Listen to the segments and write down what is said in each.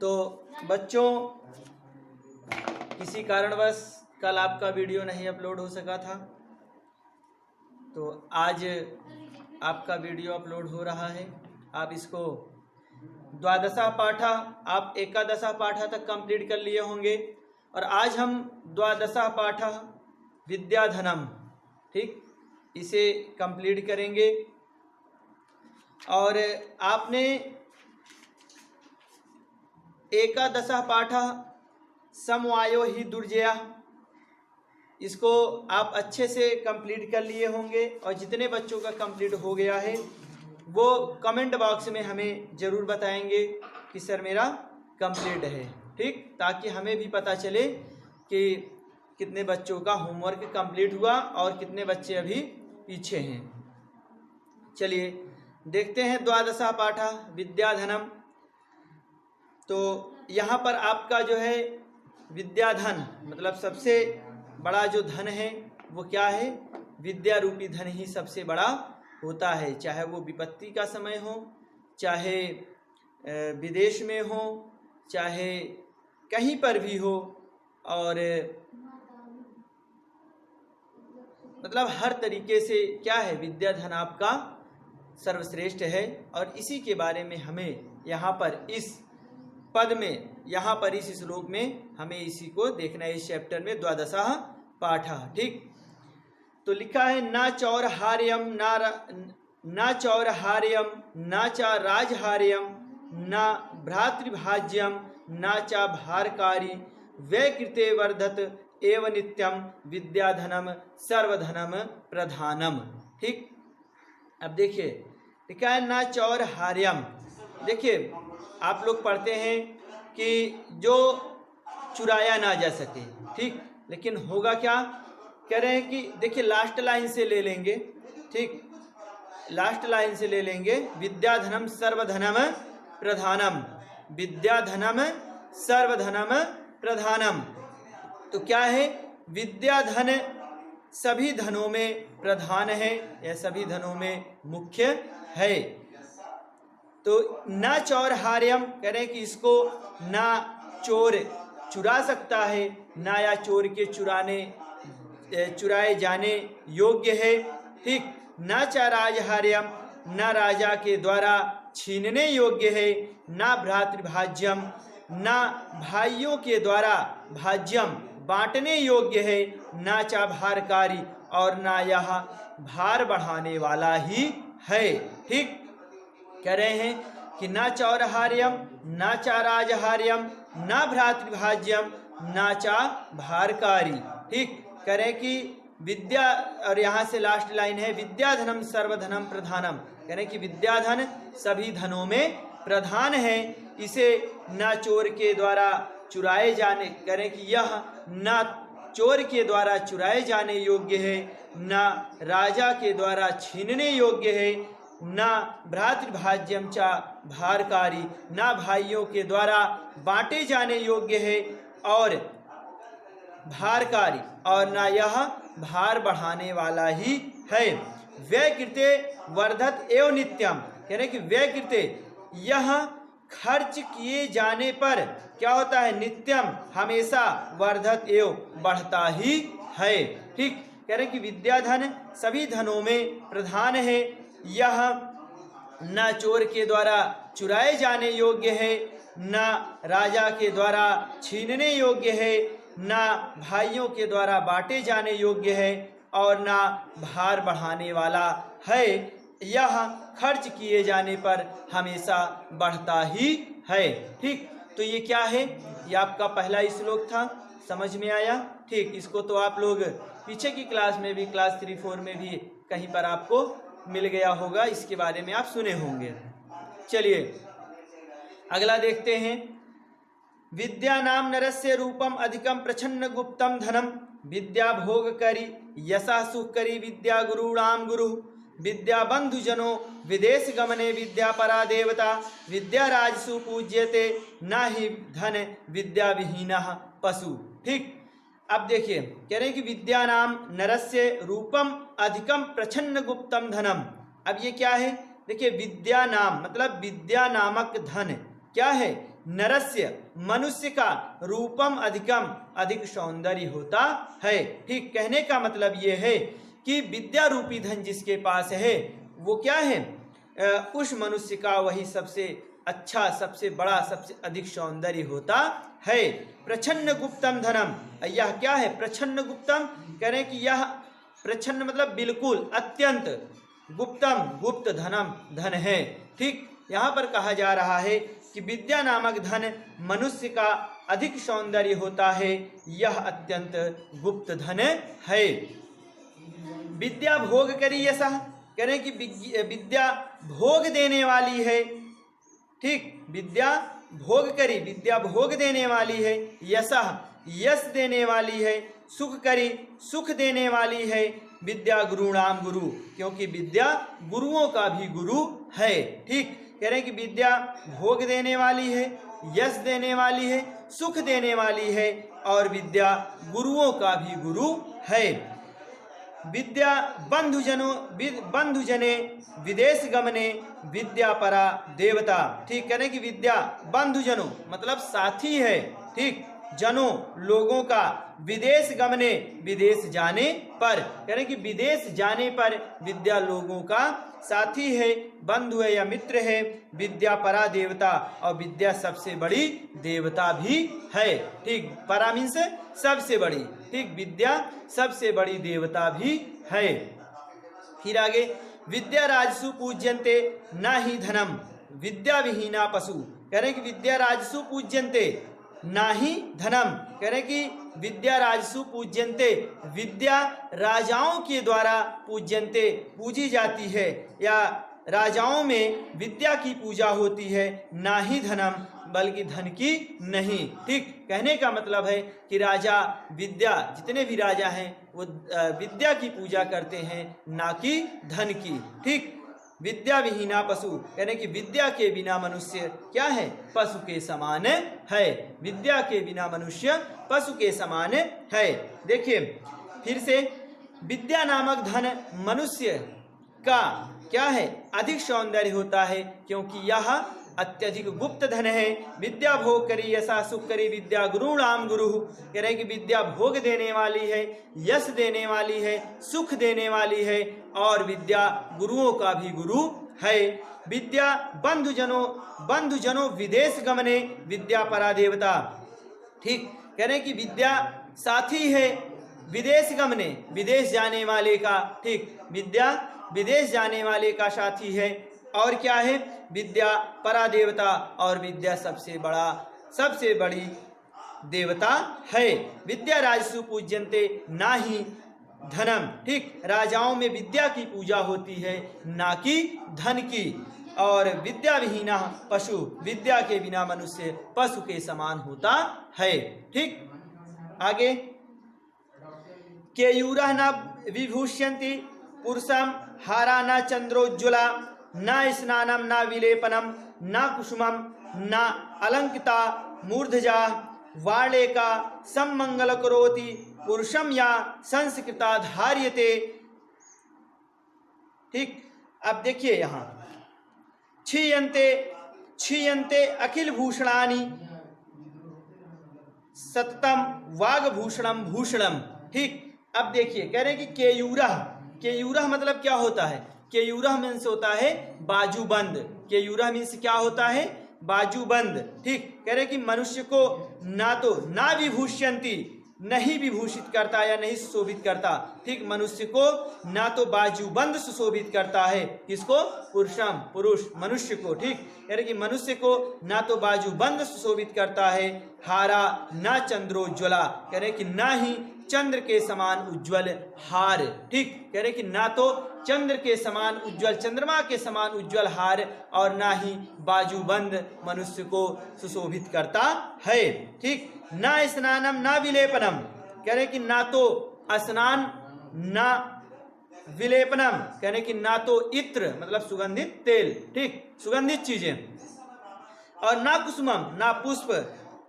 तो बच्चों, किसी कारणवश कल आपका वीडियो नहीं अपलोड हो सका था, तो आज आपका वीडियो अपलोड हो रहा है। आप इसको द्वादशा पाठा आप एकादशा पाठा तक कंप्लीट कर लिए होंगे और आज हम द्वादशा पाठा विद्याधनम, ठीक, इसे कंप्लीट करेंगे। और आपने एकादशा पाठा समवायो ही दुर्जया, इसको आप अच्छे से कंप्लीट कर लिए होंगे और जितने बच्चों का कंप्लीट हो गया है वो कमेंट बॉक्स में हमें ज़रूर बताएंगे कि सर मेरा कंप्लीट है, ठीक, ताकि हमें भी पता चले कि कितने बच्चों का होमवर्क कंप्लीट हुआ और कितने बच्चे अभी पीछे हैं। चलिए देखते हैं द्वादशा पाठा विद्याधनम। तो यहाँ पर आपका जो है विद्याधन मतलब सबसे बड़ा जो धन है वो क्या है? विद्या रूपी धन ही सबसे बड़ा होता है, चाहे वो विपत्ति का समय हो, चाहे विदेश में हो, चाहे कहीं पर भी हो, और मतलब हर तरीके से क्या है, विद्याधन आपका सर्वश्रेष्ठ है। और इसी के बारे में हमें यहाँ पर इस पद में, यहाँ पर इस श्लोक में हमें इसी को देखना है, इस चैप्टर में द्वादशा पाठा, ठीक। तो लिखा है ना चौरहार्यम ना चौरहार्यम ना चा राजहार्यम ना भ्रातृभाज्यम ना चा भारकारी वैकृते वर्धत एव नित्यम विद्याधनम सर्वधनम प्रधानम, ठीक। अब देखिए लिखा है ना चौरहार्यम। देखिए आप लोग पढ़ते हैं कि जो चुराया ना जा सके, ठीक, लेकिन होगा क्या, कह रहे हैं कि देखिए लास्ट लाइन से ले लेंगे, ठीक, लास्ट लाइन से ले लेंगे, विद्याधनम सर्वधनम प्रधानम, विद्याधनम सर्वधनम प्रधानम। तो क्या है, विद्याधन सभी धनों में प्रधान है या सभी धनों में मुख्य है। तो ना चौरहार्यम, कह रहे हैं कि इसको ना चोर चुरा सकता है, ना या चोर के चुराए जाने योग्य है, ठीक। ना चा राजहार्यम, ना राजा के द्वारा छीनने योग्य है, ना भ्रातृभाज्यम, ना भाइयों के द्वारा भाज्यम बांटने योग्य है, ना चा भारकारी, और ना यह भार बढ़ाने वाला ही है, ठीक। कह रहे हैं कि ना चौरहार्यम ना चा राजहार्यम ना भ्रातृभाज्यम ना चा भारकारी, ठीक। कह रहे हैं कि विद्या, और यहाँ से लास्ट लाइन है विद्याधनम सर्वधनम प्रधानम, कह रहे हैं कि विद्याधन सभी धनों में प्रधान है, इसे ना चोर के द्वारा चुराए जाने, कह रहे हैं कि यह ना चोर के द्वारा चुराए जाने योग्य है, ना राजा के द्वारा छीनने योग्य है, ना भ्रातृभाज्यम चा भारकारी, ना भाइयों के द्वारा बांटे जाने योग्य है, और भारकारी, और ना यह भार बढ़ाने वाला ही है। व्यकृते वर्धत एवं नित्यम, कह रहे कि व्यकृते यह खर्च किए जाने पर क्या होता है, नित्यम हमेशा वर्धत एवं बढ़ता ही है, ठीक। कह रहे कि विद्याधन सभी धनों में प्रधान है, यह न चोर के द्वारा चुराए जाने योग्य है, न राजा के द्वारा छीनने योग्य है, न भाइयों के द्वारा बांटे जाने योग्य है, और न भार बढ़ाने वाला है, यह खर्च किए जाने पर हमेशा बढ़ता ही है, ठीक। तो ये क्या है, ये आपका पहला श्लोक था, समझ में आया, ठीक। इसको तो आप लोग पीछे की क्लास में भी, क्लास 3-4 में भी कहीं पर आपको मिल गया होगा, इसके बारे में आप सुने होंगे। चलिए अगला देखते हैं। विद्या नाम नरस्य रूपम अधिकम प्रछन्न गुप्तम धनम विद्या भोग करी यशा सुख करी विद्या गुरुणाम गुरु विद्या बंधु जनो विदेश गमने विद्या परा देवता विद्या राजसु पूज्यते ना ही धन विद्या विहीनः पशु, ठीक। अब देखिए कह रहे हैं कि विद्या नाम नरस्य रूपम अधिकम प्रछन्न गुप्तम धनम। अब ये क्या है, देखिए विद्या नाम मतलब विद्या नामक धन क्या है, नरस्य मनुष्य का रूपम अधिकम अधिक सौंदर्य होता है। ठीक, कहने का मतलब ये है कि विद्या रूपी धन जिसके पास है वो क्या है, उस मनुष्य का वही सबसे अच्छा, सबसे बड़ा, सबसे अधिक सौंदर्य होता है। प्रछन्न गुप्तम धनम, यह क्या है, प्रछन्न गुप्तम, कह रहे हैं कि यह प्रछन्न मतलब बिल्कुल, अत्यंत, गुप्तम गुप्त धनम धन है। ठीक, यहाँ पर कहा जा रहा है कि विद्या नामक धन मनुष्य का अधिक सौंदर्य होता है, यह अत्यंत गुप्त धन है। विद्या भोग करी यशः, कह रहे हैं कि विद्या भोग देने वाली है। ठीक, विद्या भोग करी, विद्या भोग देने वाली है। यशः यश देने वाली है। सुख करी, सुख देने वाली है। विद्या गुरुणाम गुरु, क्योंकि विद्या गुरुओं का भी गुरु है। ठीक, कह रहे हैं कि विद्या भोग देने वाली है, यश देने वाली है, सुख देने वाली है और विद्या गुरुओं का भी गुरु है। विद्या बंधुजने विदेश गमने विद्या परा देवता। ठीक, कह रहे हैं कि विद्या बंधुजनों मतलब साथी है। ठीक, जनों लोगों का, विदेश गमने विदेश जाने पर, कह रहे हैं कि विदेश जाने पर विद्या लोगों का साथी है, बंधु है या मित्र है। विद्या परा देवता, और विद्या सबसे बड़ी देवता भी है। ठीक, परा मीन्स सबसे बड़ी। ठीक, विद्या सबसे बड़ी देवता भी है। फिर आगे, विद्या राजसु पूज्यन्ते ना ही धनम विद्या विहीना पशु, कह रहे हैं कि विद्या राजसु पूज्यन्ते ना ही धनम, कह रहे हैं कि विद्या राजसु पूज्यन्ते, विद्या राजाओं के द्वारा पूज्यन्ते पूजी जाती है, या राजाओं में विद्या की पूजा होती है, ना ही धनम बल्कि धन की नहीं। ठीक, कहने का मतलब है कि राजा विद्या, जितने भी राजा हैं वो विद्या की पूजा करते हैं, ना कि धन की। ठीक, विद्या विहीना पशु, यानी कि विद्या के बिना मनुष्य क्या है, पशु के समान है। विद्या के बिना मनुष्य पशु के समान है। देखिए फिर से, विद्या नामक धन मनुष्य का क्या है, अधिक सौंदर्य होता है, क्योंकि यह अत्यधिक गुप्त धन है। विद्या भोग करी यशा सुख करी विद्या गुरुणाम गुरु, कह रहे हैं कि विद्या भोग देने वाली है, यश देने वाली है, सुख देने वाली है और विद्या गुरुओं का भी गुरु है। विद्या बंधुजनों विदेश गमने विद्या परा देवता। ठीक, कह रहे हैं कि विद्या साथी है विदेश गमने, विदेश जाने वाले का। ठीक, विद्या विदेश जाने वाले का साथी है। और क्या है, विद्या परा देवता, और विद्या सबसे बड़ी देवता है। विद्या राजसु पूज्यन्ते ना ही धनम। ठीक, राजाओं में विद्या की पूजा होती है, ना कि धन की। और विद्या विहीना पशु, विद्या के बिना मनुष्य पशु के समान होता है। ठीक, आगे, केयूरः न विभूष्यन्ति पुरुषम हारा न चंद्रोज्ज्वला न स्नानम न विलेपनम न कुसुमम न अलंकृता मूर्धजा वालेका सम्मंगल करोति पुरुषम या संस्कृता धार्यते। ठीक, अब देखिए यहाँ, क्षीयन्ते अखिल भूषणानि सततम वागभूषणम भूषणम। ठीक, अब देखिए कह रहे हैं कि केयूरः मतलब क्या होता है, केयूरः मीन्स होता है बाजूबंद। केयूरः मीन्स क्या होता है, बाजूबंद। ठीक, कह रहे कि मनुष्य को ना विभूष्यन्ति, नहीं विभूषित करता या नहीं सुशोभित करता। ठीक, मनुष्य को ना तो बाजूबंद सुशोभित करता है, किसको, पुरुष मनुष्य को। ठीक, कह रहे कि मनुष्य को ना तो बाजूबंद सुशोभित करता है, हारा ना चंद्रोज्ज्वला, कह रहे कि ना ही चंद्र के समान उज्ज्वल हार। ठीक, कह रहे कि ना तो चंद्र के समान उज्ज्वल, चंद्रमा के समान उज्ज्वल हार, और ना ही बाजूबंद मनुष्य को सुशोभित करता है। ठीक, ना स्नानम ना विलेपनम, कह रहे कि ना तो स्नान ना विलेपनम, कह रहे कि ना तो इत्र मतलब सुगंधित तेल, ठीक, सुगंधित चीजें, और ना कुसुमम ना पुष्प,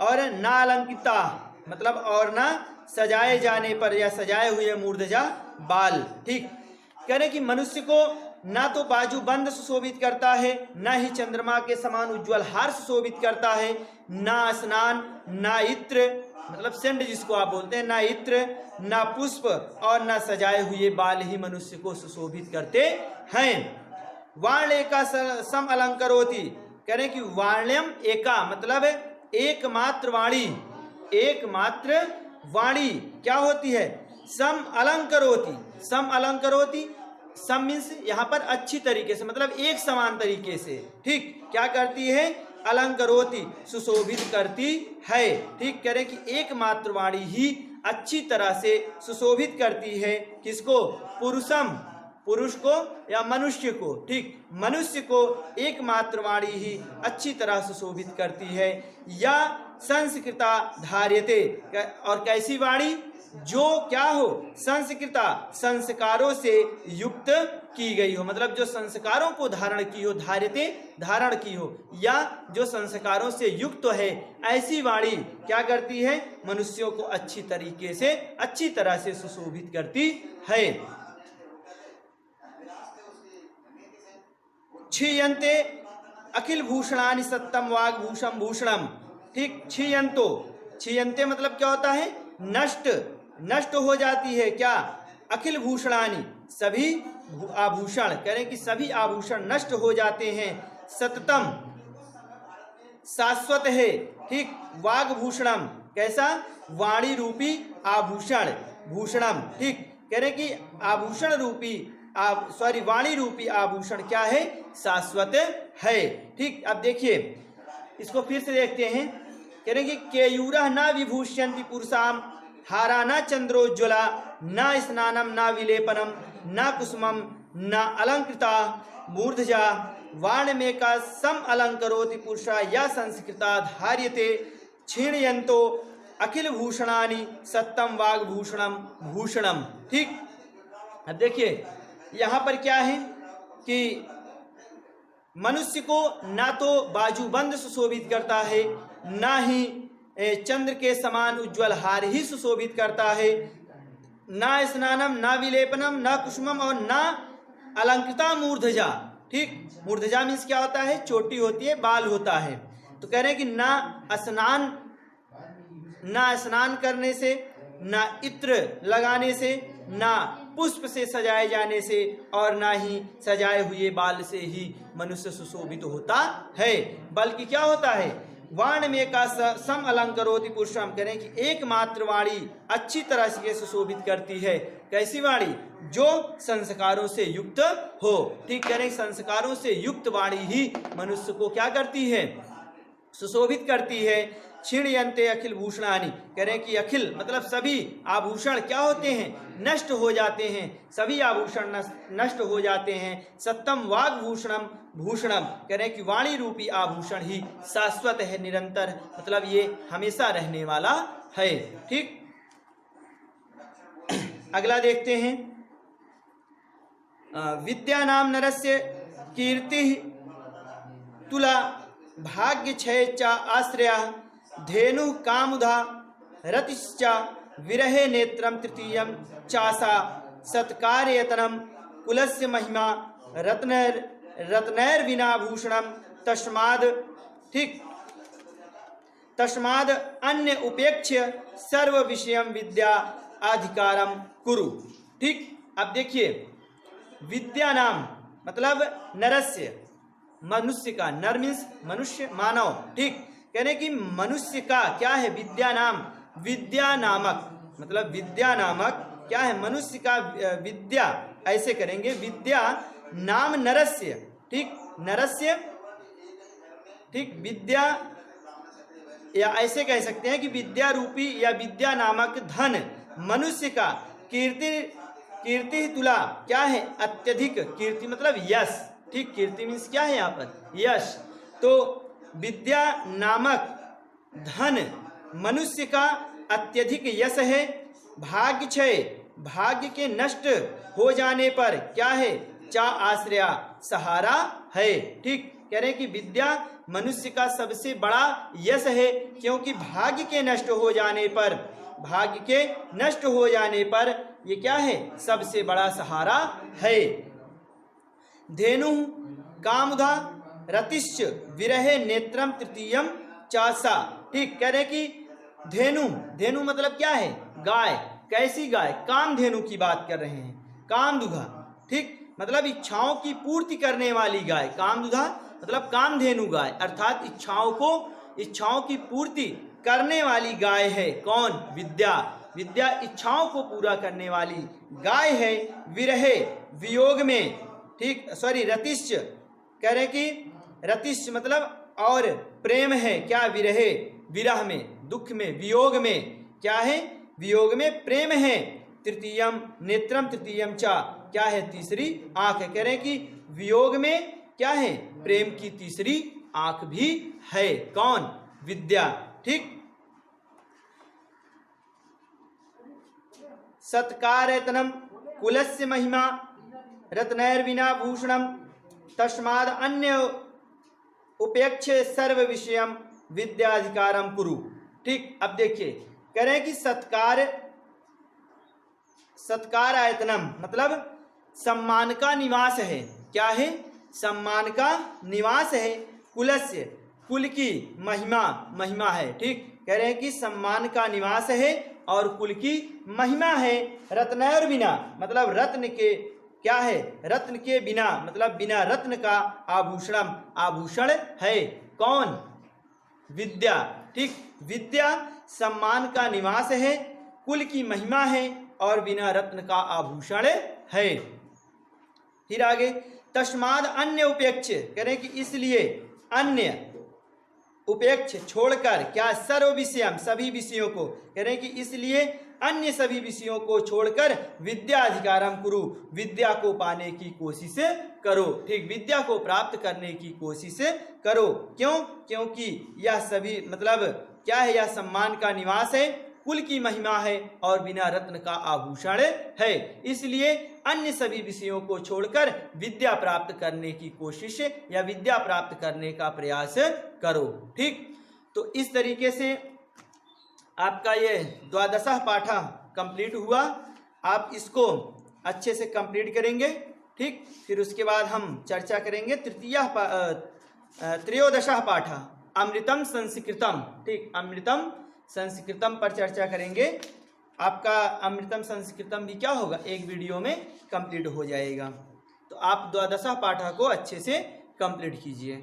और ना अलंकृता मतलब और ना सजाए जाने पर या सजाए हुए मूर्धजा बाल। ठीक, कह रहे कि मनुष्य को ना तो बाजू बंद सुशोभित करता है, ना ही चंद्रमा के समान उज्ज्वल हार सुशोभित करता है, ना स्नान, ना इत्र मतलब सेंट जिसको आप बोलते हैं, ना इत्र, ना पुष्प और ना सजाए हुए बाल ही मनुष्य को सुशोभित करते हैं। वाण एका सम अलंकरोति, कह रहे कि वाण्यम एका मतलब एकमात्र वाणी, एकमात्र वाणी क्या होती है, सम अलंकरोति। सम अलंकरोति, सम मीन्स यहाँ पर अच्छी तरीके से मतलब एक समान तरीके से, ठीक, क्या करती है, अलंकरोति सुशोभित करती है, ठीक। कह रहे कि एकमात्र वाणी ही अच्छी तरह से सुशोभित करती है, किसको, पुरुषम, पुरुष को या मनुष्य को, ठीक, मनुष्य को एकमात्र वाणी ही अच्छी तरह सुशोभित करती है। या संस्कृता धार्यते, और कैसी वाणी, जो क्या हो, संस्कृता संस्कारों से युक्त की गई हो, मतलब जो संस्कारों को धारण की हो, धार्यते धारण की हो, या जो संस्कारों से युक्त है, ऐसी वाणी क्या करती है, मनुष्यों को अच्छी तरीके से अच्छी तरह से सुशोभित करती है। क्षीयन्ते अखिल भूषणानि सत्तम वाग भूषम भूषणम, ठीक। क्षीयंतो, क्षीयन्ते मतलब क्या होता है, नष्ट, नष्ट हो जाती है क्या, अखिल भूषणानि सभी आभूषण, कह रहे हैं कि सभी आभूषण नष्ट हो जाते हैं। सततम शाश्वत है, ठीक। वाग भूषणम कैसा, वाणी रूपी आभूषण, भूषणम, ठीक। कह रहे कि आभूषण रूपी वाणी रूपी आभूषण क्या है, शाश्वत है, ठीक। अब देखिए इसको फिर से देखते हैं, कह रहे कि केयूरः न विभूष्यन्ति पुरुषाम हारा न चंद्रोज्ज्वला न स्नानम न विलेपनम न कुसुमम न अलंकृता मूर्धजा वाणमेका सम अलंकरोति पुरुषा या संस्कृता धार्यते क्षीणयन्तो अखिल भूषणानि सत्तम वाग भूषणम भूषणम, ठीक। अब देखिए यहाँ पर क्या है कि मनुष्य को ना तो बाजूबंद सुशोभित करता है, ना ही चंद्र के समान उज्ज्वल हार ही सुशोभित करता है, ना स्नानम ना विलेपनम ना कुसुमम और ना अलंकृता मूर्धजा, ठीक। मूर्धजा मीन्स क्या होता है, चोटी होती है, बाल होता है। तो कह रहे हैं कि ना स्नान करने से, ना इत्र लगाने से, ना पुष्प से सजाए जाने से और ना ही सजाए हुए बाल से ही मनुष्य सुशोभित होता है, बल्कि क्या होता है, वाण में का सम अलंकरोति पुरुषम, कह रहे हैं कि एकमात्र वाणी अच्छी तरह से सुशोभित करती है। कैसी वाणी, जो संस्कारों से युक्त हो, ठीक। कह रहे हैं संस्कारों से युक्त वाणी ही मनुष्य को क्या करती है, सुशोभित करती है। क्षीणयन्ते अखिल भूषणानि, कह रहे हैं कि अखिल मतलब सभी आभूषण क्या होते हैं, नष्ट हो जाते हैं, सभी आभूषण नष्ट हो जाते हैं। सत्तम वाग भूषणम भूषणम, कह रहे हैं कि वाणी रूपी आभूषण ही शाश्वत है, निरंतर, मतलब ये हमेशा रहने वाला है, ठीक। अगला देखते हैं, विद्या नाम नरस्य कीर्ति तुला भाग्य क्षय च आश्रया धेनु कामुधा रतिश्च विरहे नेत्रम तृतीयम चासा सत्कार्यतनम कुलस्य महिमा रत्नैर विना भूषणम तस्माद, ठीक। तस्माद अन्य उपेक्ष्य सर्व विषयम विद्या अधिकारम कुरु, ठीक। अब देखिए विद्या नाम मतलब नरस्य, मनुष्य का, नर मीन्स मनुष्य, मानव, ठीक। कहने कि मनुष्य का क्या है, विद्या नाम, विद्या नामक मतलब विद्या नामक क्या है, मनुष्य का विद्या, ऐसे करेंगे विद्या नाम नरस्य, ठीक। नरस्य, ठीक, विद्या, या ऐसे कह सकते हैं कि विद्या रूपी या विद्या नामक धन मनुष्य का कीर्ति तुला क्या है, अत्यधिक, कीर्ति मतलब यश, ठीक। कीर्ति मीन्स क्या है यहाँ पर, यश। तो विद्या नामक धन मनुष्य का अत्यधिक यश है। भाग्य क्षय, भाग्य के नष्ट हो जाने पर क्या है, चा आश्रया सहारा है, ठीक। कह रहे हैं कि विद्या मनुष्य का सबसे बड़ा यश है, क्योंकि भाग्य के नष्ट हो जाने पर, भाग्य के नष्ट हो जाने पर ये क्या है, सबसे बड़ा सहारा है। धेनु कामुधा रतिश्च विरहे नेत्रम तृतीयम चासा। ठीक, कह रहे कि धेनु, धेनु मतलब क्या है? गाय। कैसी गाय? कामधेनु की बात कर रहे हैं। कामदुधा, ठीक, मतलब इच्छाओं की पूर्ति करने वाली गाय। कामदुधा मतलब कामधेनु गाय, अर्थात इच्छाओं की पूर्ति करने वाली गाय है। कौन? विद्या। विद्या इच्छाओं को पूरा करने वाली गाय है। विरहे, वियोग में, ठीक, सॉरी, रतिश्च, कह रहे कि रतिश्च मतलब और प्रेम है। क्या? विरहे, विरह में, दुख में, वियोग में क्या है? वियोग में प्रेम है। तृतीयम नेत्रम तृतीयम चा, क्या है? तीसरी आंख है। कह रहे हैं कि वियोग में क्या है? प्रेम की तीसरी आंख भी है। कौन? विद्या। ठीक, सत्कारयतनम कुलस्य महिमा रत्नैर्विना भूषणम तस्माद अन्य उपेक्षे सर्व विषयम विद्याधिकारम कुरु। ठीक, अब देखिए, कह रहे हैं कि सत्कार आयतनम मतलब सम्मान का निवास है। क्या है? सम्मान का निवास है। कुलस्य, कुल की महिमा, महिमा है। ठीक, कह रहे हैं कि सम्मान का निवास है और कुल की महिमा है। रत्नैर बिना मतलब रत्न के, क्या है? रत्न के बिना मतलब बिना रत्न का आभूषणम, आभूषण है। कौन? विद्या। ठीक, विद्या सम्मान का निवास है, कुल की महिमा है और बिना रत्न का आभूषण है। फिर आगे, तस्माद अन्य उपेक्ष, कह रहे हैं कि इसलिए अन्य उपेक्ष छोड़कर, क्या? सर्व विषयम, सभी विषयों को, कह रहे हैं कि इसलिए अन्य सभी विषयों को छोड़कर विद्या अधिकारम कुरु, विद्या को पाने की कोशिश करो। ठीक, विद्या को प्राप्त करने की कोशिश करो। क्यों? क्योंकि यह सभी मतलब क्या है? यह सम्मान का निवास है, कुल की महिमा है और बिना रत्न का आभूषण है। इसलिए अन्य सभी विषयों को छोड़कर विद्या प्राप्त करने की कोशिश या विद्या प्राप्त करने का प्रयास करो। ठीक, तो इस तरीके से आपका ये द्वादशः पाठा कंप्लीट हुआ। आप इसको अच्छे से कंप्लीट करेंगे। ठीक, फिर उसके बाद हम चर्चा करेंगे त्रयोदशः पाठा अमृतम संस्कृतम। ठीक, अमृतम संस्कृतम पर चर्चा करेंगे। आपका अमृतम संस्कृतम भी क्या होगा? एक वीडियो में कंप्लीट हो जाएगा। तो आप द्वादशः पाठा को अच्छे से कंप्लीट कीजिए।